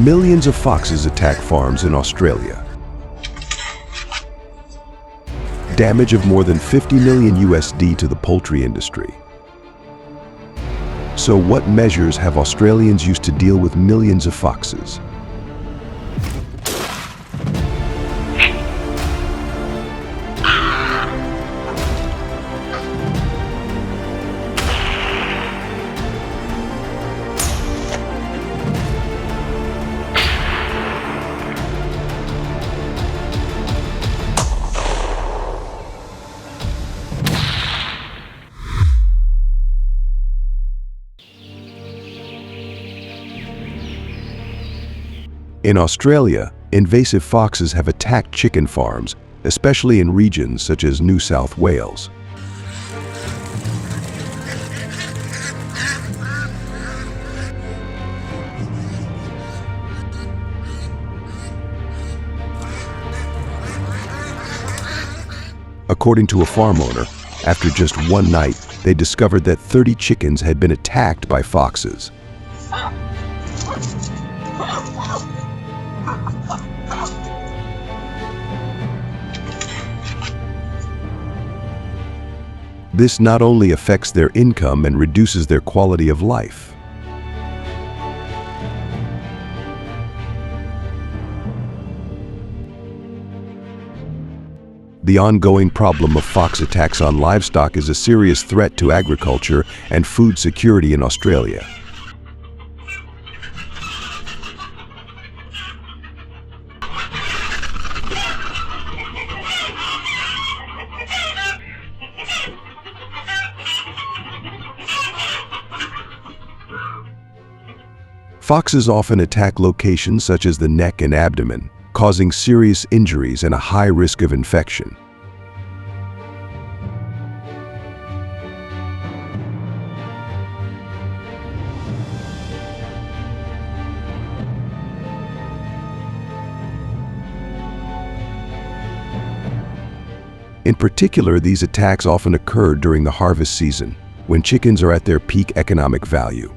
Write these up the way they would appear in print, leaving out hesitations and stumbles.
Millions of foxes attack farms in Australia. Damage of more than 50 million USD to the poultry industry. So what measures have Australians used to deal with millions of foxes? In Australia, invasive foxes have attacked chicken farms, especially in regions such as New South Wales. According to a farm owner, after just one night, they discovered that 30 chickens had been attacked by foxes. This not only affects their income and reduces their quality of life. The ongoing problem of fox attacks on livestock is a serious threat to agriculture and food security in Australia. Foxes often attack locations such as the neck and abdomen, causing serious injuries and a high risk of infection. In particular, these attacks often occur during the harvest season, when chickens are at their peak economic value.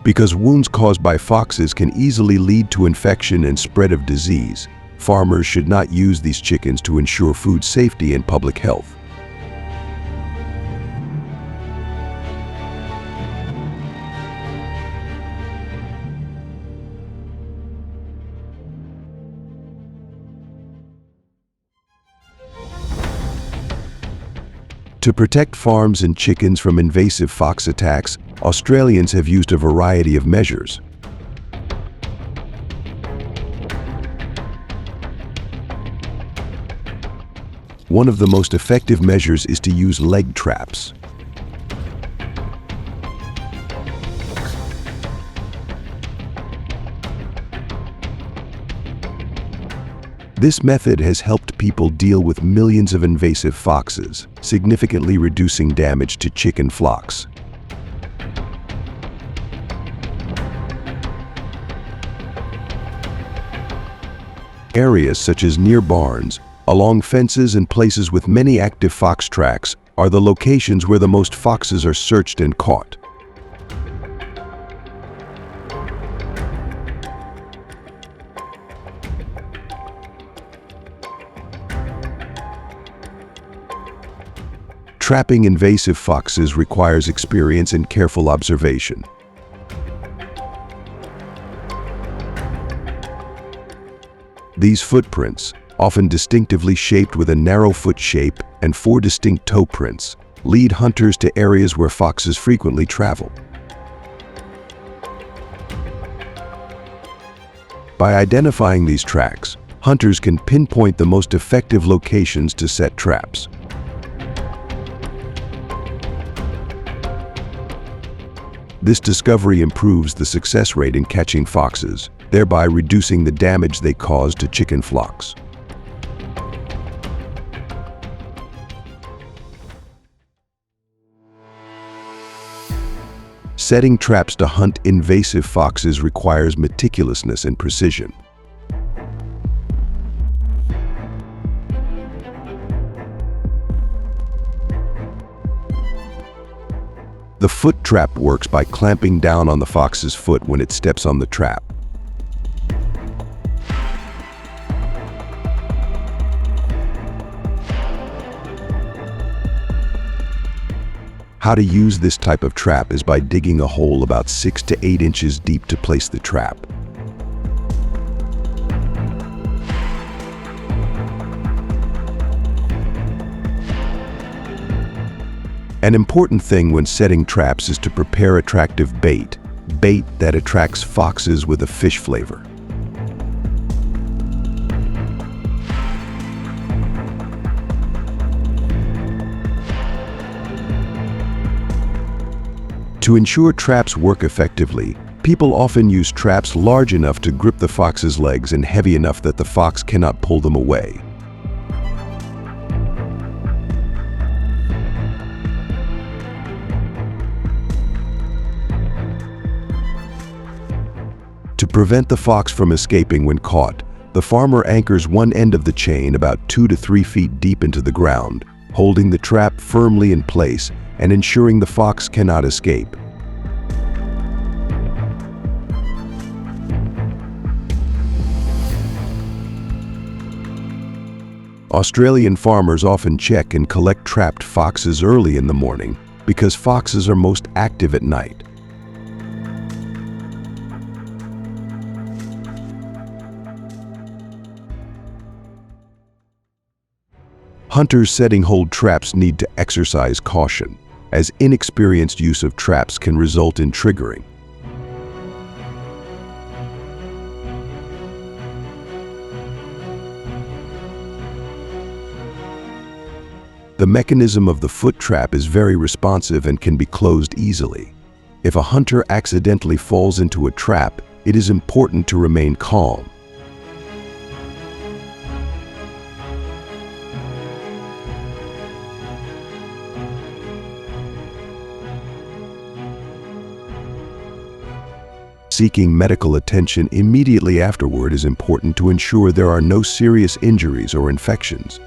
Because wounds caused by foxes can easily lead to infection and spread of disease, farmers should not use these chickens to ensure food safety and public health. To protect farms and chickens from invasive fox attacks, Australians have used a variety of measures. One of the most effective measures is to use leg traps. This method has helped people deal with millions of invasive foxes, significantly reducing damage to chicken flocks. Areas such as near barns, along fences and places with many active fox tracks are the locations where the most foxes are searched and caught. Trapping invasive foxes requires experience and careful observation. These footprints, often distinctively shaped with a narrow foot shape and 4 distinct toe prints, lead hunters to areas where foxes frequently travel. By identifying these tracks, hunters can pinpoint the most effective locations to set traps. This discovery improves the success rate in catching foxes, thereby reducing the damage they cause to chicken flocks. Setting traps to hunt invasive foxes requires meticulousness and precision. The foot trap works by clamping down on the fox's foot when it steps on the trap. How to use this type of trap is by digging a hole about 6 to 8 inches deep to place the trap. An important thing when setting traps is to prepare attractive bait that attracts foxes with a fish flavor. To ensure traps work effectively, people often use traps large enough to grip the fox's legs and heavy enough that the fox cannot pull them away. To prevent the fox from escaping when caught, the farmer anchors one end of the chain about 2 to 3 feet deep into the ground, holding the trap firmly in place and ensuring the fox cannot escape. Australian farmers often check and collect trapped foxes early in the morning because foxes are most active at night. Hunters setting hold traps need to exercise caution, as inexperienced use of traps can result in triggering. The mechanism of the foot trap is very responsive and can be closed easily. If a hunter accidentally falls into a trap, it is important to remain calm. Seeking medical attention immediately afterward is important to ensure there are no serious injuries or infections.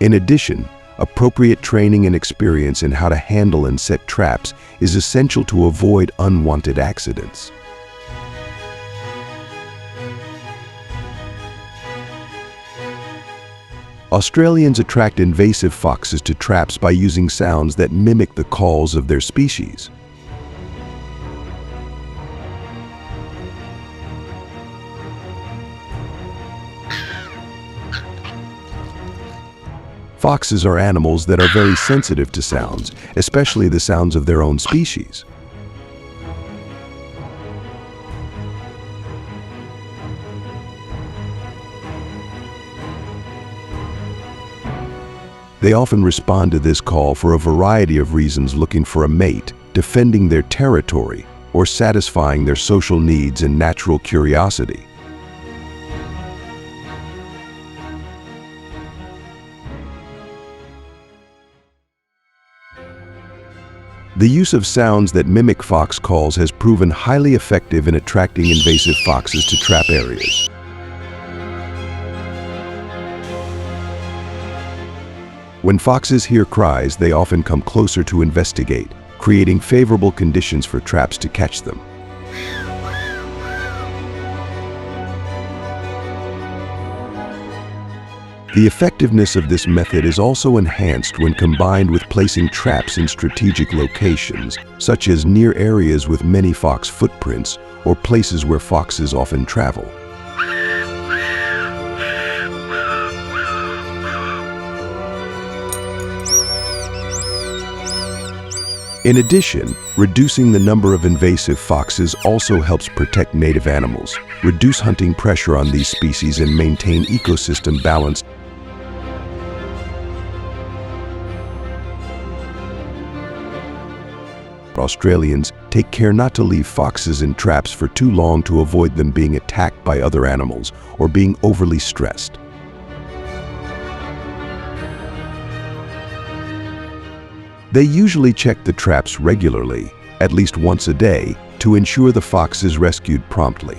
In addition, appropriate training and experience in how to handle and set traps is essential to avoid unwanted accidents. Australians attract invasive foxes to traps by using sounds that mimic the calls of their species. Foxes are animals that are very sensitive to sounds, especially the sounds of their own species. They often respond to this call for a variety of reasons, looking for a mate, defending their territory, or satisfying their social needs and natural curiosity. The use of sounds that mimic fox calls has proven highly effective in attracting invasive foxes to trap areas. When foxes hear cries, they often come closer to investigate, creating favorable conditions for traps to catch them. The effectiveness of this method is also enhanced when combined with placing traps in strategic locations, such as near areas with many fox footprints or places where foxes often travel. In addition, reducing the number of invasive foxes also helps protect native animals, reduce hunting pressure on these species, and maintain ecosystem balance. Australians take care not to leave foxes in traps for too long to avoid them being attacked by other animals or being overly stressed. They usually check the traps regularly, at least once a day, to ensure the fox is rescued promptly.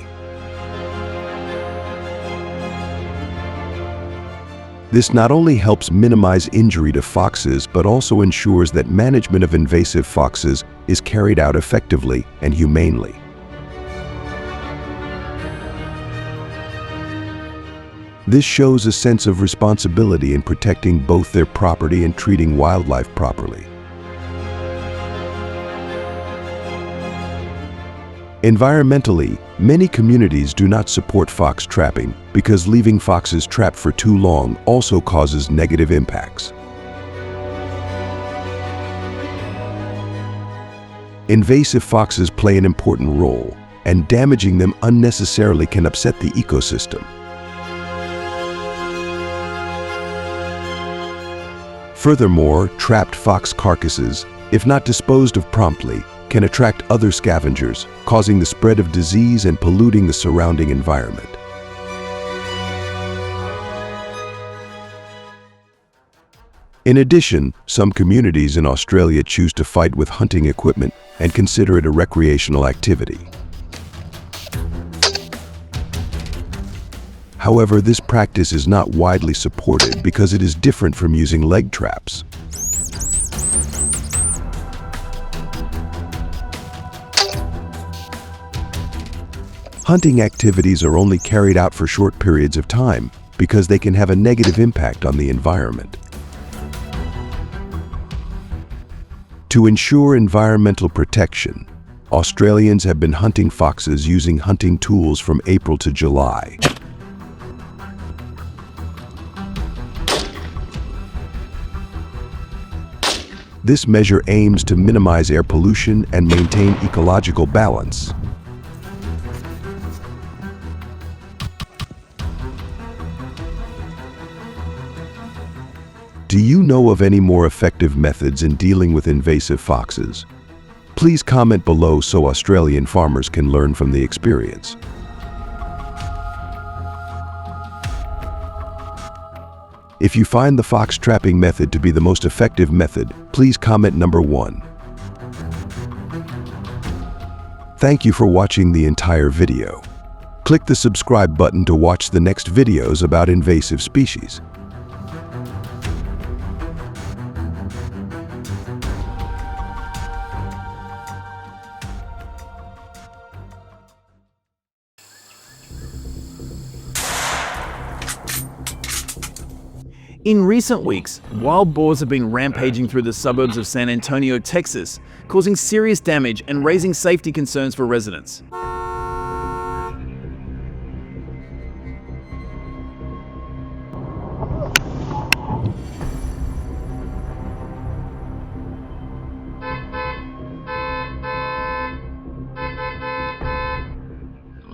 This not only helps minimize injury to foxes, but also ensures that management of invasive foxes is carried out effectively and humanely. This shows a sense of responsibility in protecting both their property and treating wildlife properly. Environmentally, many communities do not support fox trapping because leaving foxes trapped for too long also causes negative impacts. Invasive foxes play an important role, and damaging them unnecessarily can upset the ecosystem. Furthermore, trapped fox carcasses, if not disposed of promptly, can attract other scavengers, causing the spread of disease and polluting the surrounding environment. In addition, some communities in Australia choose to fight with hunting equipment and consider it a recreational activity. However, this practice is not widely supported because it is different from using leg traps. Hunting activities are only carried out for short periods of time because they can have a negative impact on the environment. To ensure environmental protection, Australians have been hunting foxes using hunting tools from April to July. This measure aims to minimize air pollution and maintain ecological balance. Do you know of any more effective methods in dealing with invasive foxes? Please comment below so Australian farmers can learn from the experience. If you find the fox trapping method to be the most effective method, please comment number 1. Thank you for watching the entire video. Click the subscribe button to watch the next videos about invasive species. In recent weeks, wild boars have been rampaging through the suburbs of San Antonio, Texas, causing serious damage and raising safety concerns for residents.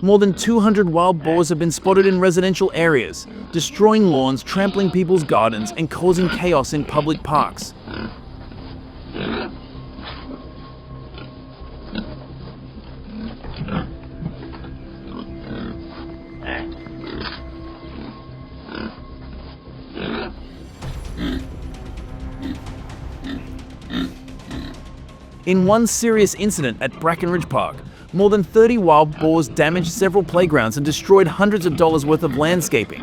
More than 200 wild boars have been spotted in residential areas, destroying lawns, trampling people's gardens, and causing chaos in public parks. In one serious incident at Brackenridge Park, more than 30 wild boars damaged several playgrounds and destroyed hundreds of dollars worth of landscaping.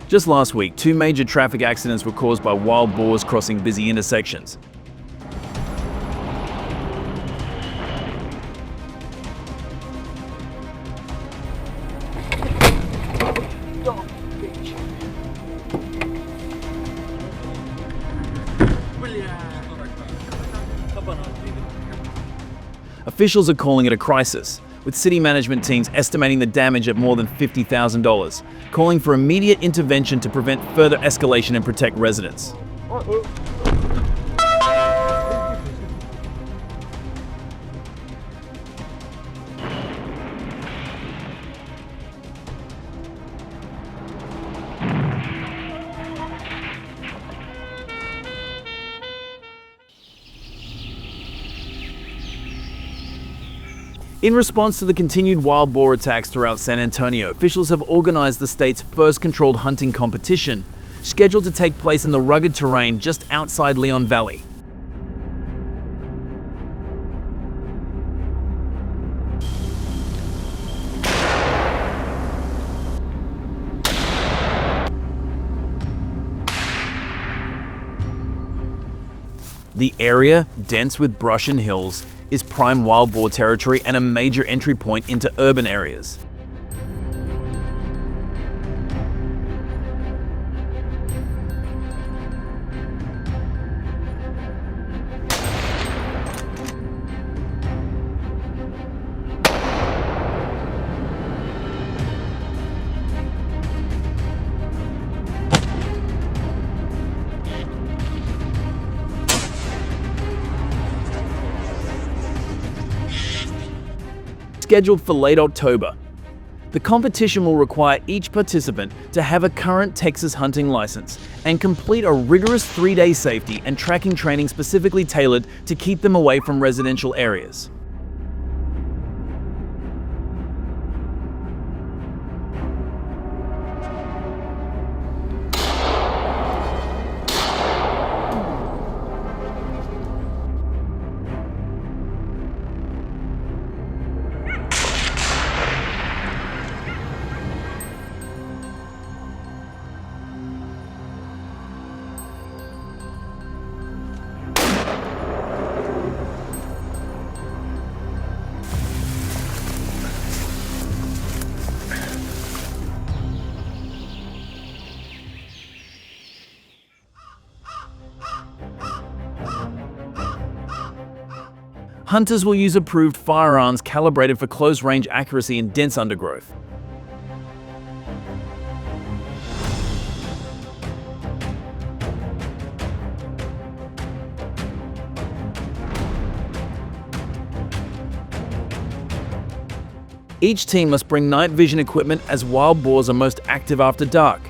Just last week, 2 major traffic accidents were caused by wild boars crossing busy intersections. Officials are calling it a crisis, with city management teams estimating the damage at more than $50,000, calling for immediate intervention to prevent further escalation and protect residents. In response to the continued wild boar attacks throughout San Antonio, officials have organized the state's first controlled hunting competition, scheduled to take place in the rugged terrain just outside Leon Valley. The area, dense with brush and hills, is prime wild boar territory and a major entry point into urban areas. Scheduled for late October. The competition will require each participant to have a current Texas hunting license and complete a rigorous 3-day safety and tracking training specifically tailored to keep them away from residential areas. Hunters will use approved firearms calibrated for close-range accuracy in dense undergrowth. Each team must bring night vision equipment as wild boars are most active after dark.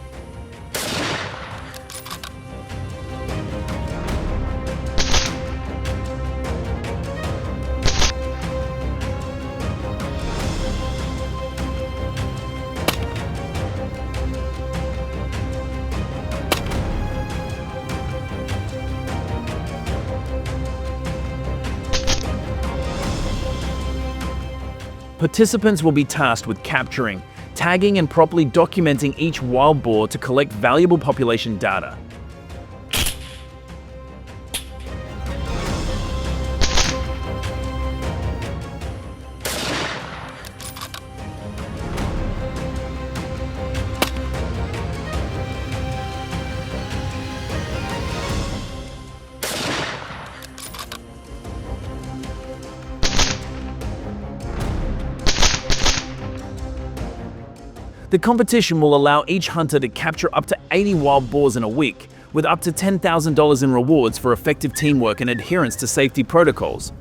Participants will be tasked with capturing, tagging, and properly documenting each wild boar to collect valuable population data. The competition will allow each hunter to capture up to 80 wild boars in a week, with up to $10,000 in rewards for effective teamwork and adherence to safety protocols.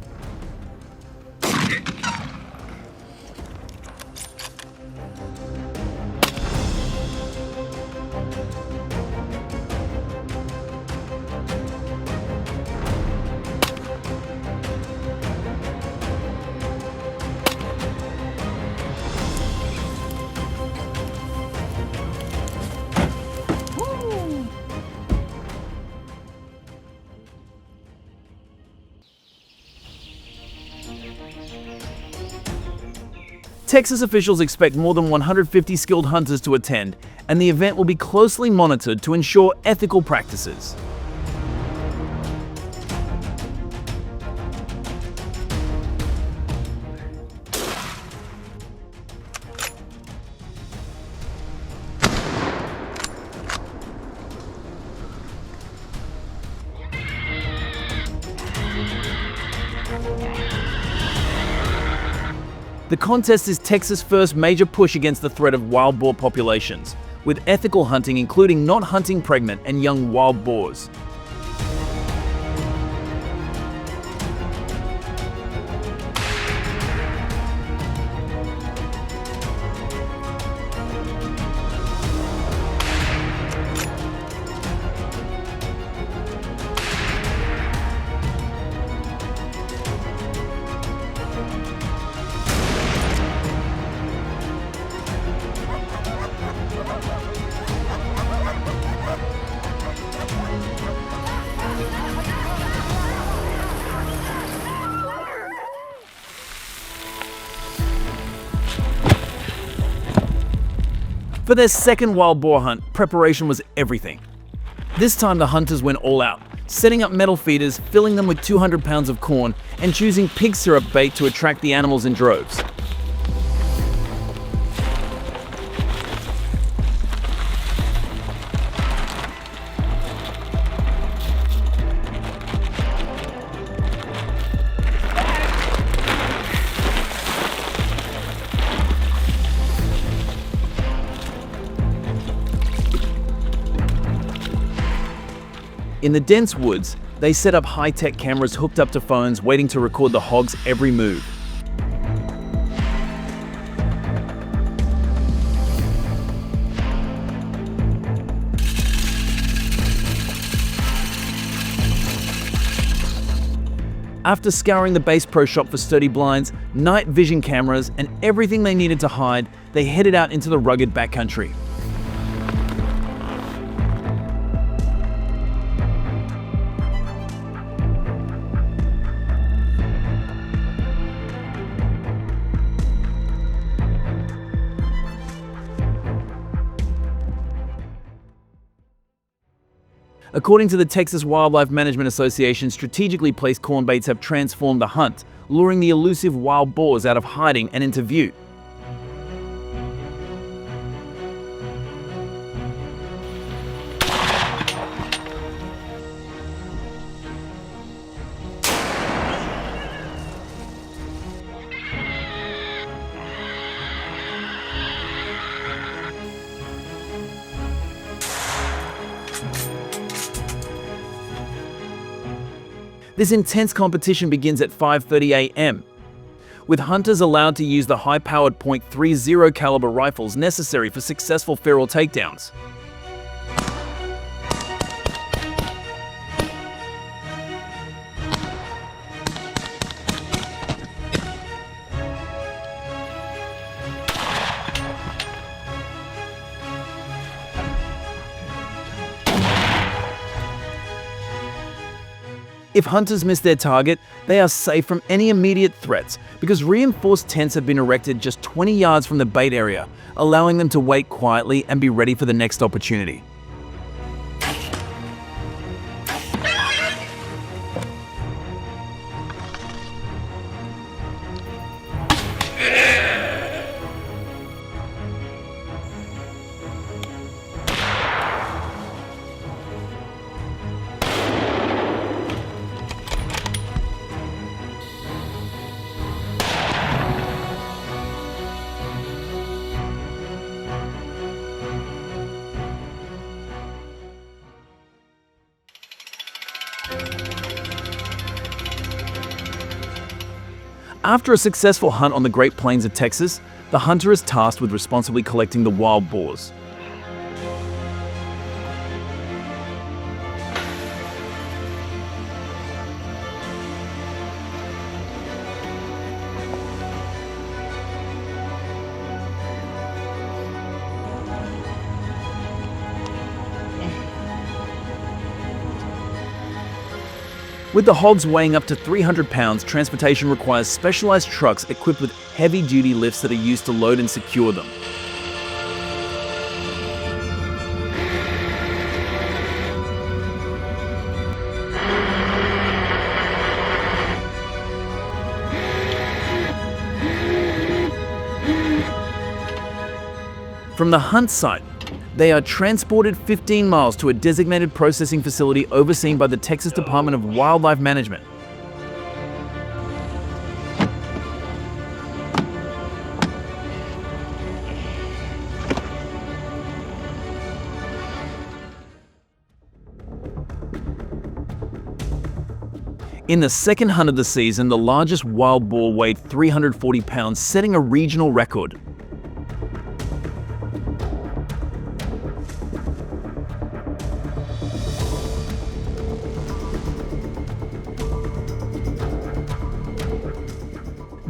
Texas officials expect more than 150 skilled hunters to attend, and the event will be closely monitored to ensure ethical practices. The contest is Texas' first major push against the threat of wild boar populations, with ethical hunting including not hunting pregnant and young wild boars. For their second wild boar hunt, preparation was everything. This time the hunters went all out, setting up metal feeders, filling them with 200 pounds of corn, and choosing pig syrup bait to attract the animals in droves. In the dense woods, they set up high-tech cameras hooked up to phones waiting to record the hogs' every move. After scouring the Base Pro shop for sturdy blinds, night vision cameras, and everything they needed to hide, they headed out into the rugged backcountry. According to the Texas Wildlife Management Association, strategically placed corn baits have transformed the hunt, luring the elusive wild boars out of hiding and into view. This intense competition begins at 5:30 a.m., with hunters allowed to use the high-powered .30 caliber rifles necessary for successful feral takedowns. If hunters miss their target, they are safe from any immediate threats because reinforced tents have been erected just 20 yards from the bait area, allowing them to wait quietly and be ready for the next opportunity. After a successful hunt on the Great Plains of Texas, the hunter is tasked with responsibly collecting the wild boars. With the hogs weighing up to 300 pounds, transportation requires specialized trucks equipped with heavy-duty lifts that are used to load and secure them. From the hunt site, they are transported 15 miles to a designated processing facility overseen by the Texas Department of Wildlife Management. In the second hunt of the season, the largest wild boar weighed 340 pounds, setting a regional record.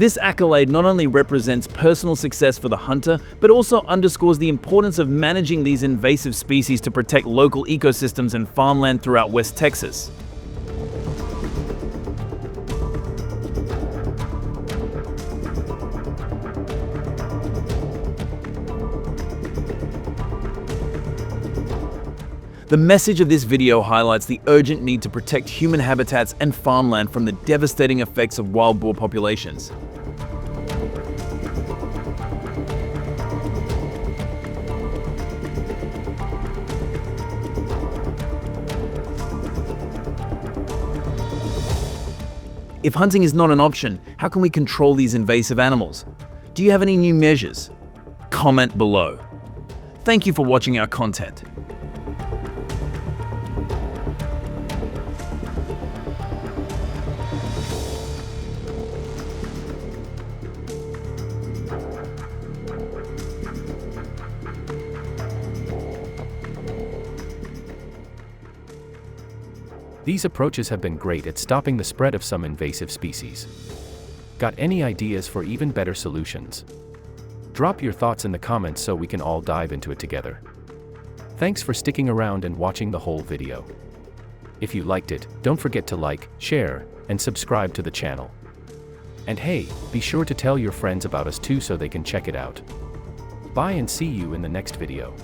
This accolade not only represents personal success for the hunter, but also underscores the importance of managing these invasive species to protect local ecosystems and farmland throughout West Texas. The message of this video highlights the urgent need to protect human habitats and farmland from the devastating effects of wild boar populations. If hunting is not an option, how can we control these invasive animals? Do you have any new measures? Comment below. Thank you for watching our content. These approaches have been great at stopping the spread of some invasive species. Got any ideas for even better solutions? Drop your thoughts in the comments so we can all dive into it together. Thanks for sticking around and watching the whole video. If you liked it, don't forget to like, share, and subscribe to the channel. And hey, be sure to tell your friends about us too so they can check it out. Bye and see you in the next video.